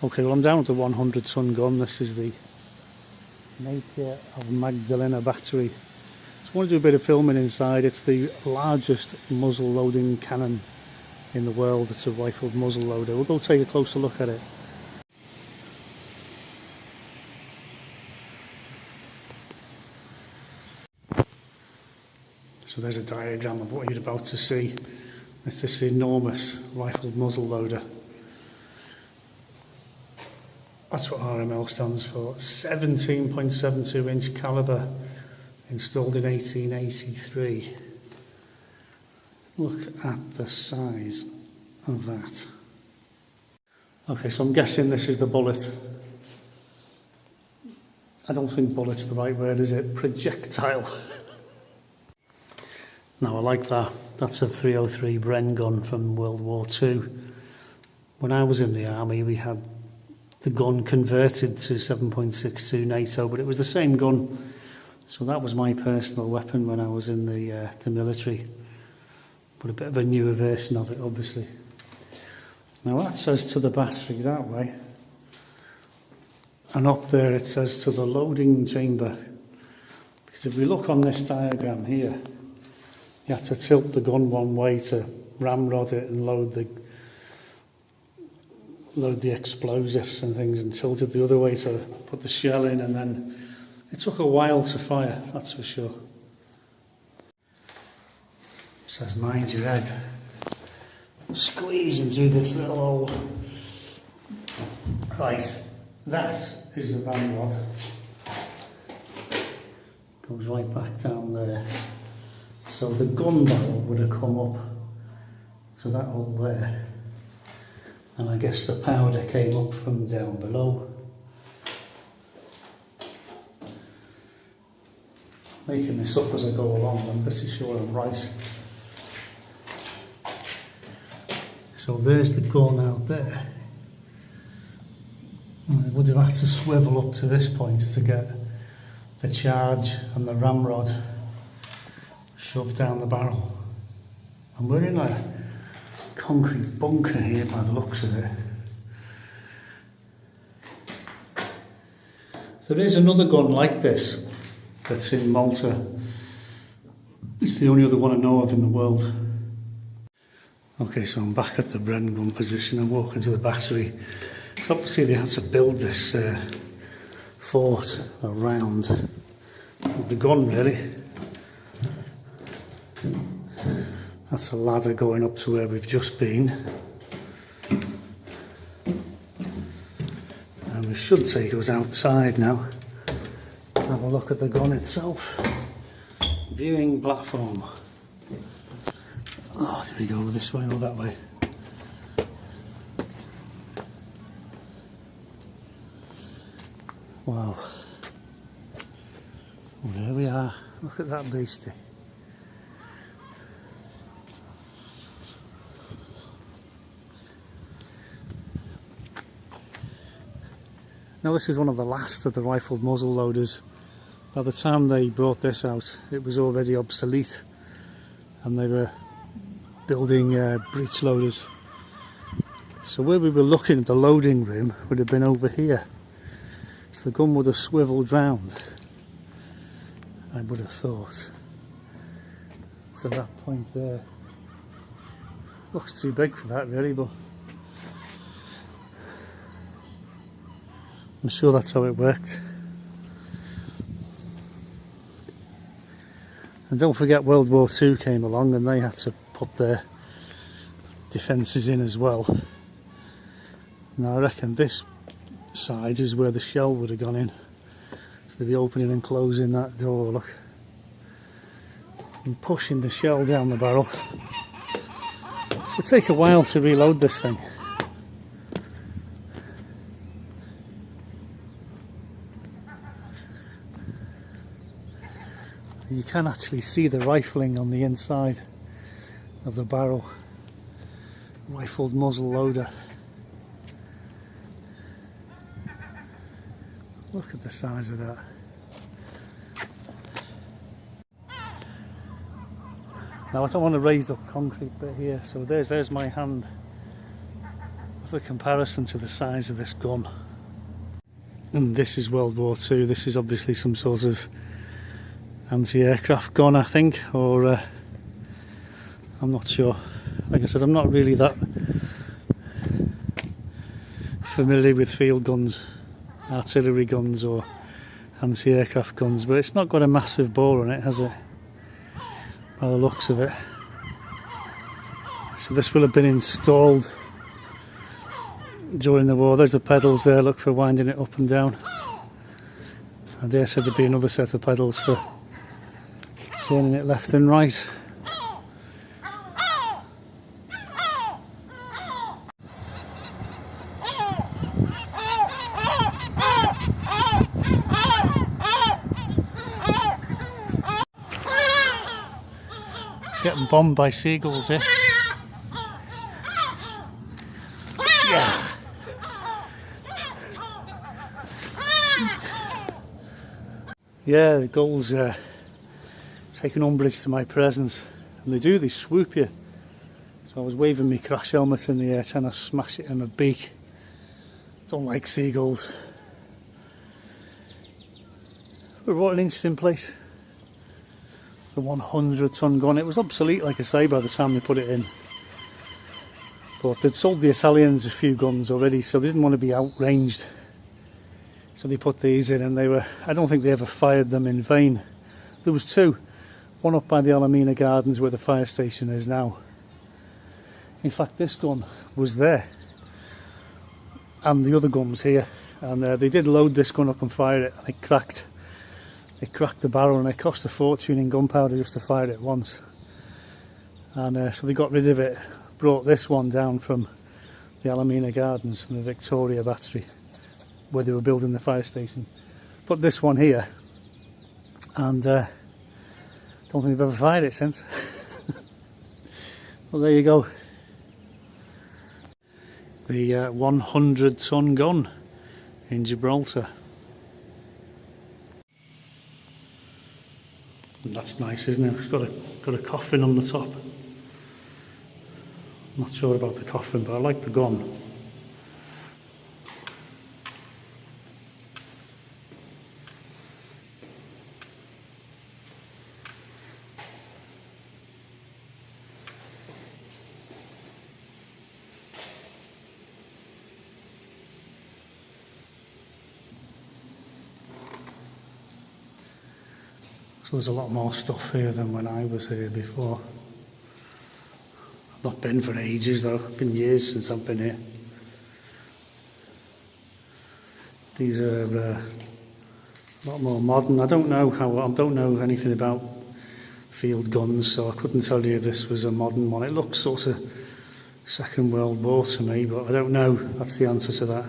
Okay, well I'm down at the 100 ton gun. This is the Napier of Magdalena battery. Just want to do a bit of filming inside. It's the largest muzzle loading cannon in the world. It's a rifled muzzle loader. We'll go take a closer look at it. So there's a diagram of what you're about to see. It's this enormous rifled muzzle loader. That's what RML stands for. 17.72 inch caliber, installed in 1883. Look at the size of that. Okay, so I'm guessing this is the bullet. I don't think bullet's the right word, is it? Projectile. Now I like that. That's a 303 Bren gun from World War II. When I was in the army, we had the gun converted to 7.62 NATO, but it was the same gun. So that was my personal weapon when I was in the military. But a bit of a newer version of it, obviously. Now that says to the battery that way. And up there it says to the loading chamber. Because if we look on this diagram here, you have to tilt the gun one way to ramrod it and load the explosives and things, and tilt it the other way to put the shell in, and then it took a while to fire, that's for sure. It says mind your head. Squeezing through this little hole. Right, that is the ramrod. Goes right back down there. So the gun barrel would have come up to that hole there. And I guess the powder came up from down below. Making this up as I go along, I'm pretty sure I'm right. So there's the gun out there. And it would have had to swivel up to this point to get the charge and the ramrod shoved down the barrel. And we're in a concrete bunker here by the looks of it. There is another gun like this that's in Malta. It's the only other one I know of in the world. Okay, so I'm back at the Bren gun position. I'm walking to the battery. So obviously they had to build this fort around the gun, really. That's a ladder going up to where we've just been. And we should take us outside now. Have a look at the gun itself. Viewing platform. Oh, do we go this way or that way? Wow. Well, there we are. Look at that beastie. Now this is one of the last of the rifled muzzle loaders. By the time they brought this out, it was already obsolete, and they were building breech loaders. So where we were looking at the loading room would have been over here. So the gun would have swiveled round, I would have thought. So that point there looks too big for that, really, but I'm sure that's how it worked. And don't forget World War II came along and they had to put their defences in as well. Now I reckon this side is where the shell would have gone in. So they'd be opening and closing that door, look. And pushing the shell down the barrel. So it'll take a while to reload this thing. You can actually see the rifling on the inside of the barrel. Rifled muzzle loader. Look at the size of that. Now I don't want to raise up concrete bit here, so there's my hand the comparison to the size of this gun. And this is World War II. This is obviously some sort of anti-aircraft gun, I think, or I'm not sure. Like I said, I'm not really that familiar with field guns, artillery guns or anti-aircraft guns, but it's not got a massive bore on it, has it? By the looks of it. So this will have been installed during the war. There's the pedals there, look, for winding it up and down. I dare say there'd be another set of pedals for turning it left and right. Getting bombed by seagulls here. Yeah. Yeah, the gulls taking umbrage to my presence, and they swoop you. So I was waving my crash helmet in the air, trying to smash it in my beak. Don't like seagulls. But what an interesting place. The 100-ton gun. It was obsolete, like I say, by the time they put it in. But they'd sold the Italians a few guns already, so they didn't want to be outranged. So they put these in, and I don't think they ever fired them in vain. There was two. One up by the Alameda Gardens where the fire station is now. In fact, this gun was there. And the other gun's here. And they did load this gun up and fire it, and it cracked. It cracked the barrel, and it cost a fortune in gunpowder just to fire it once. And so they got rid of it, brought this one down from the Alameda Gardens, from the Victoria battery, where they were building the fire station. Put this one here, and don't think they've ever fired it since. Well, there you go. The 100-ton gun in Gibraltar. And that's nice, isn't it? It's got a coffin on the top. I'm not sure about the coffin, but I like the gun. So there's a lot more stuff here than when I was here before. I've not been for ages though, it's been years since I've been here. These are a lot more modern. I don't know anything about field guns, so I couldn't tell you if this was a modern one. It looks sort of Second World War to me, but I don't know. That's the answer to that.